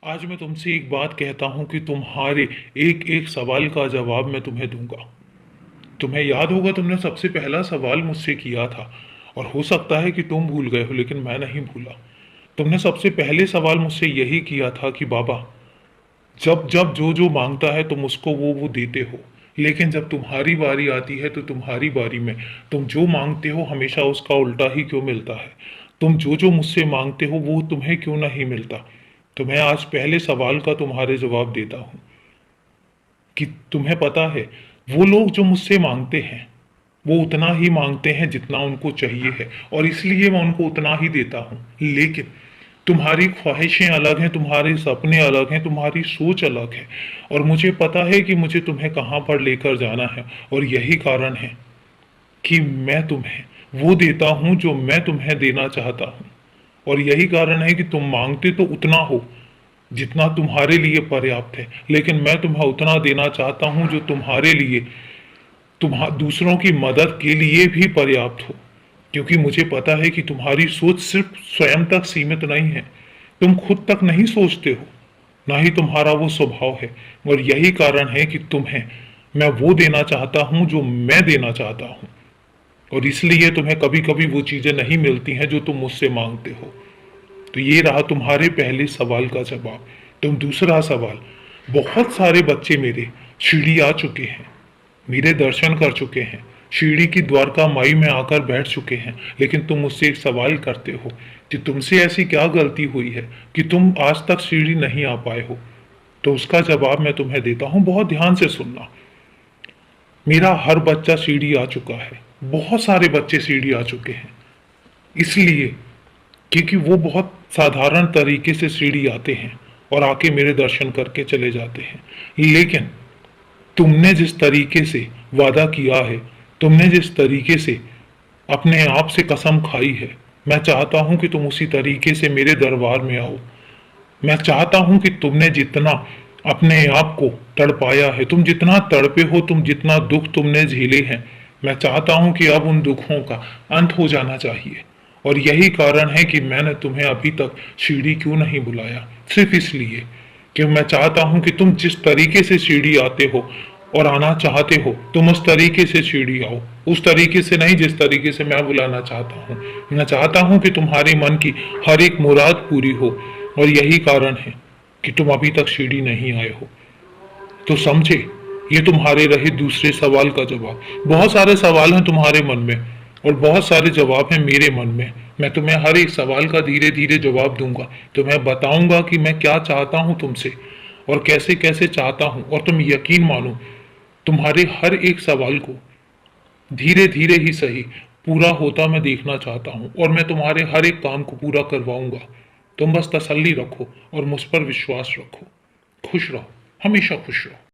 आज मैं तुमसे एक बात कहता हूँ कि तुम्हारे एक एक सवाल का जवाब मैं तुम्हें दूंगा। तुम्हें याद होगा तुमने सबसे पहला सवाल मुझसे किया था, और हो सकता है कि तुम भूल गए हो लेकिन मैं नहीं भूला। तुमने सबसे पहले सवाल मुझसे यही किया था कि बाबा, जब जब जो जो मांगता है तुम उसको वो देते हो, लेकिन जब तुम्हारी बारी आती है तो तुम्हारी बारी में तुम जो मांगते हो हमेशा उसका उल्टा ही क्यों मिलता है। तुम जो जो मुझसे मांगते हो वो तुम्हें क्यों नहीं मिलता। तो मैं आज पहले सवाल का तुम्हारे जवाब देता हूं कि तुम्हें पता है, वो लोग जो मुझसे मांगते हैं वो उतना ही मांगते हैं जितना उनको चाहिए है, और इसलिए मैं उनको उतना ही देता हूं। लेकिन तुम्हारी ख्वाहिशें अलग हैं, तुम्हारे सपने अलग हैं, तुम्हारी सोच अलग है, और मुझे पता है कि मुझे तुम्हें कहाँ पर लेकर जाना है। और यही कारण है कि मैं तुम्हें वो देता हूं जो मैं तुम्हें देना चाहता हूं। और यही कारण है कि तुम मांगते तो उतना हो जितना तुम्हारे लिए पर्याप्त है, लेकिन मैं तुम्हें उतना देना चाहता हूं जो तुम्हारे लिए, दूसरों की मदद के लिए भी पर्याप्त हो। क्योंकि मुझे पता है कि तुम्हारी सोच सिर्फ स्वयं तक सीमित नहीं है, तुम खुद तक नहीं सोचते हो, ना ही तुम्हारा वो स्वभाव है। और यही कारण है कि तुम्हें मैं वो देना चाहता हूं जो मैं देना चाहता हूं, और इसलिए तुम्हें कभी कभी वो चीजें नहीं मिलती हैं जो तुम मुझसे मांगते हो। तो ये रहा तुम्हारे पहले सवाल का जवाब। तुम दूसरा सवाल, बहुत सारे बच्चे मेरे शिरडी आ चुके हैं, मेरे दर्शन कर चुके हैं, शिरडी की द्वारका माई में आकर बैठ चुके हैं, लेकिन तुम मुझसे एक सवाल करते हो कि तुमसे ऐसी क्या गलती हुई है कि तुम आज तक शिरडी नहीं आ पाए हो। तो उसका जवाब मैं तुम्हें देता हूं, बहुत ध्यान से सुनना। मेरा हर बच्चा शिरडी आ चुका है, बहुत सारे बच्चे शिरडी आ चुके हैं, इसलिए क्योंकि वो बहुत साधारण तरीके से शिरडी आते हैं और आके मेरे दर्शन करके चले जाते हैं। लेकिन तुमने जिस तरीके से वादा किया है, तुमने जिस तरीके से अपने आप से कसम खाई है, मैं चाहता हूं कि तुम उसी तरीके से मेरे दरबार में आओ। मैं चाहता हूं कि तुमने जितना अपने आप को तड़पाया है, तुम जितना तड़पे हो, तुम जितना दुख तुमने झेले हैं, मैं चाहता हूं कि अब उन दुखों का अंत हो जाना चाहिए। और यही कारण है कि मैंने तुम्हें अभी तक शिरडी क्यों नहीं बुलाया, सिर्फ इसलिए कि मैं चाहता हूं कि तुम जिस तरीके से शिरडी आते हो और आना चाहते हो, तुम उस तरीके से शिरडी आओ, उस तरीके से नहीं जिस तरीके से मैं बुलाना चाहता हूँ। मैं चाहता हूँ कि तुम्हारे मन की हर एक मुराद पूरी हो, और यही कारण है कि तुम अभी तक शिरडी नहीं आए हो। तो समझे, ये तुम्हारे रहे दूसरे सवाल का जवाब। बहुत सारे सवाल हैं तुम्हारे मन में और बहुत सारे जवाब हैं मेरे मन में। मैं तुम्हें हर एक सवाल का धीरे धीरे जवाब दूंगा, तो मैं बताऊंगा कि मैं क्या चाहता हूं तुमसे और कैसे कैसे चाहता हूं। और तुम यकीन मानो, तुम्हारे हर एक सवाल को धीरे धीरे ही सही पूरा होता मैं देखना चाहता हूं, और मैं तुम्हारे हर एक काम को पूरा करवाऊंगा। तुम बस तसल्ली रखो और मुझ पर विश्वास रखो। खुश रहो, हमेशा खुश रहो।